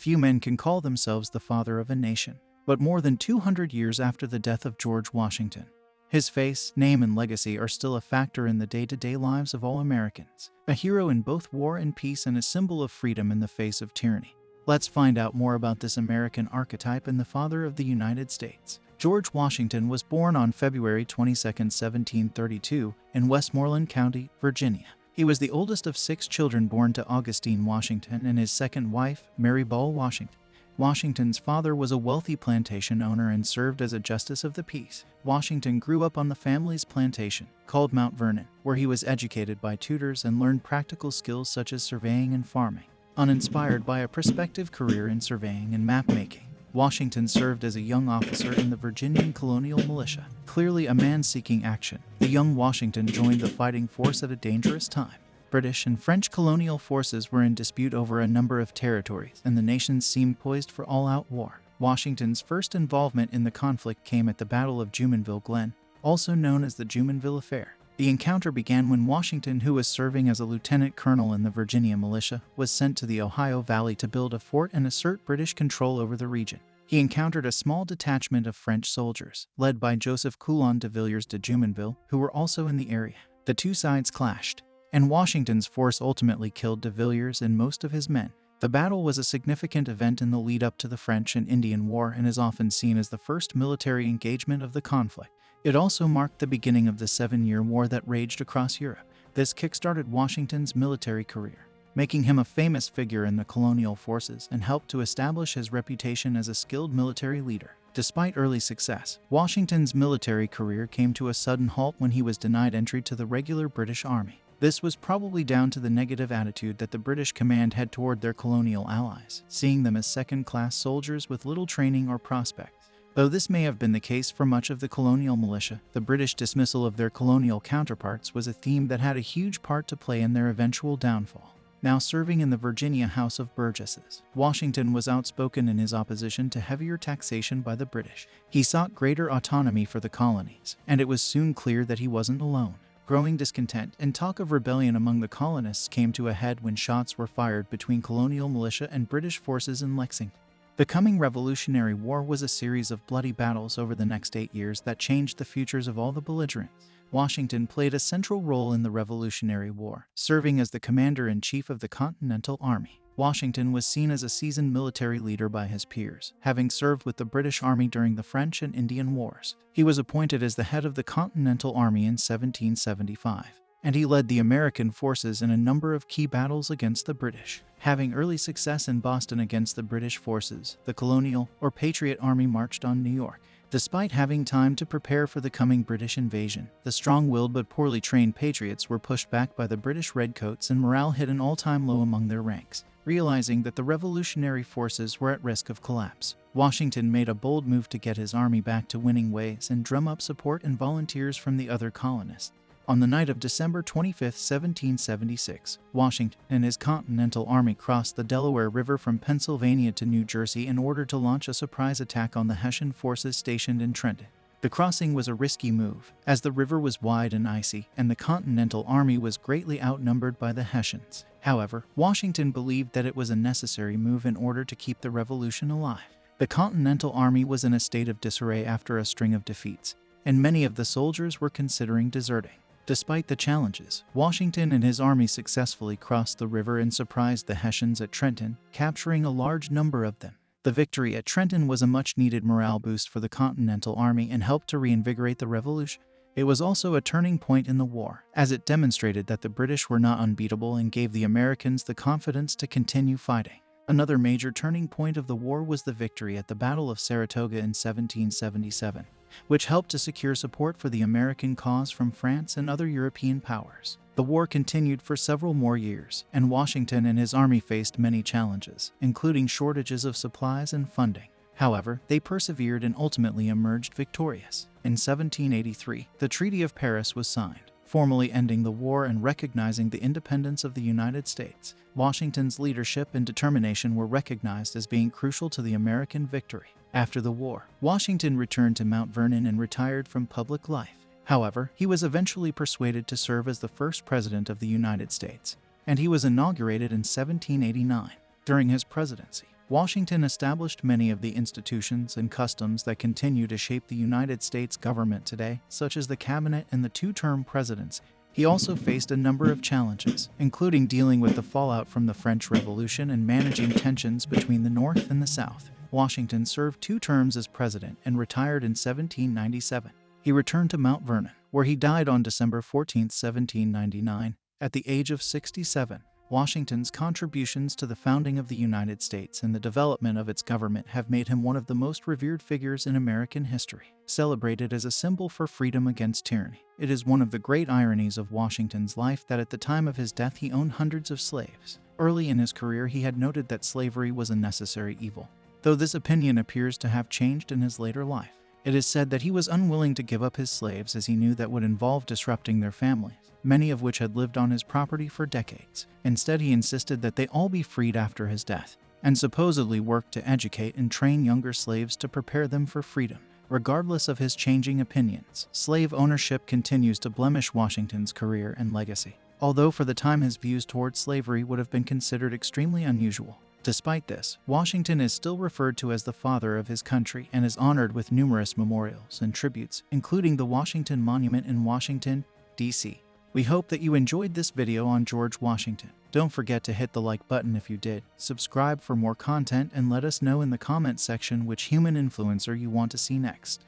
Few men can call themselves the father of a nation, but more than 200 years after the death of George Washington, his face, name, and legacy are still a factor in the day-to-day lives of all Americans. A hero in both war and peace and a symbol of freedom in the face of tyranny. Let's find out more about this American archetype and the father of the United States. George Washington was born on February 22, 1732, in Westmoreland County, Virginia. He was the oldest of 6 children born to Augustine Washington and his second wife, Mary Ball Washington. Washington's father was a wealthy plantation owner and served as a justice of the peace. Washington grew up on the family's plantation, called Mount Vernon, where he was educated by tutors and learned practical skills such as surveying and farming. Uninspired by a prospective career in surveying and map-making, Washington served as a young officer in the Virginian colonial militia. Clearly a man seeking action, the young Washington joined the fighting force at a dangerous time. British and French colonial forces were in dispute over a number of territories, and the nations seemed poised for all-out war. Washington's first involvement in the conflict came at the Battle of Jumonville Glen, also known as the Jumonville Affair. The encounter began when Washington, who was serving as a lieutenant colonel in the Virginia militia, was sent to the Ohio Valley to build a fort and assert British control over the region. He encountered a small detachment of French soldiers, led by Joseph Coulon de Villiers de Jumonville, who were also in the area. The two sides clashed, and Washington's force ultimately killed de Villiers and most of his men. The battle was a significant event in the lead-up to the French and Indian War and is often seen as the first military engagement of the conflict. It also marked the beginning of the 7-Year War that raged across Europe. This kick-started Washington's military career, making him a famous figure in the colonial forces and helped to establish his reputation as a skilled military leader. Despite early success, Washington's military career came to a sudden halt when he was denied entry to the regular British Army. This was probably down to the negative attitude that the British command had toward their colonial allies, seeing them as second-class soldiers with little training or prospects. Though this may have been the case for much of the colonial militia, the British dismissal of their colonial counterparts was a theme that had a huge part to play in their eventual downfall. Now serving in the Virginia House of Burgesses, Washington was outspoken in his opposition to heavier taxation by the British. He sought greater autonomy for the colonies, and it was soon clear that he wasn't alone. Growing discontent and talk of rebellion among the colonists came to a head when shots were fired between colonial militia and British forces in Lexington. The coming Revolutionary War was a series of bloody battles over the next 8 years that changed the futures of all the belligerents. Washington played a central role in the Revolutionary War, serving as the commander-in-chief of the Continental Army. Washington was seen as a seasoned military leader by his peers, having served with the British Army during the French and Indian Wars. He was appointed as the head of the Continental Army in 1775, and he led the American forces in a number of key battles against the British. Having early success in Boston against the British forces, the Colonial or Patriot Army marched on New York. Despite having time to prepare for the coming British invasion, the strong-willed but poorly trained patriots were pushed back by the British redcoats and morale hit an all-time low among their ranks. Realizing that the revolutionary forces were at risk of collapse, Washington made a bold move to get his army back to winning ways and drum up support and volunteers from the other colonists. On the night of December 25, 1776, Washington and his Continental Army crossed the Delaware River from Pennsylvania to New Jersey in order to launch a surprise attack on the Hessian forces stationed in Trenton. The crossing was a risky move, as the river was wide and icy, and the Continental Army was greatly outnumbered by the Hessians. However, Washington believed that it was a necessary move in order to keep the revolution alive. The Continental Army was in a state of disarray after a string of defeats, and many of the soldiers were considering deserting. Despite the challenges, Washington and his army successfully crossed the river and surprised the Hessians at Trenton, capturing a large number of them. The victory at Trenton was a much-needed morale boost for the Continental Army and helped to reinvigorate the revolution. It was also a turning point in the war, as it demonstrated that the British were not unbeatable and gave the Americans the confidence to continue fighting. Another major turning point of the war was the victory at the Battle of Saratoga in 1777. Which helped to secure support for the American cause from France and other European powers. The war continued for several more years, and Washington and his army faced many challenges, including shortages of supplies and funding. However, they persevered and ultimately emerged victorious. In 1783, the Treaty of Paris was signed, formally ending the war and recognizing the independence of the United States. Washington's leadership and determination were recognized as being crucial to the American victory. After the war, Washington returned to Mount Vernon and retired from public life. However, he was eventually persuaded to serve as the first president of the United States, and he was inaugurated in 1789. During his presidency, Washington established many of the institutions and customs that continue to shape the United States government today, such as the cabinet and the two-term presidency. He also faced a number of challenges, including dealing with the fallout from the French Revolution and managing tensions between the North and the South. Washington served 2 terms as president and retired in 1797. He returned to Mount Vernon, where he died on December 14, 1799, at the age of 67. Washington's contributions to the founding of the United States and the development of its government have made him one of the most revered figures in American history, celebrated as a symbol for freedom against tyranny. It is one of the great ironies of Washington's life that at the time of his death he owned hundreds of slaves. Early in his career he had noted that slavery was a necessary evil, though this opinion appears to have changed in his later life. It is said that he was unwilling to give up his slaves as he knew that would involve disrupting their families, many of which had lived on his property for decades. Instead, he insisted that they all be freed after his death, and supposedly worked to educate and train younger slaves to prepare them for freedom. Regardless of his changing opinions, slave ownership continues to blemish Washington's career and legacy, although for the time his views toward slavery would have been considered extremely unusual. Despite this, Washington is still referred to as the father of his country and is honored with numerous memorials and tributes, including the Washington Monument in Washington, D.C. We hope that you enjoyed this video on George Washington. Don't forget to hit the like button if you did, subscribe for more content, and let us know in the comment section which human influencer you want to see next.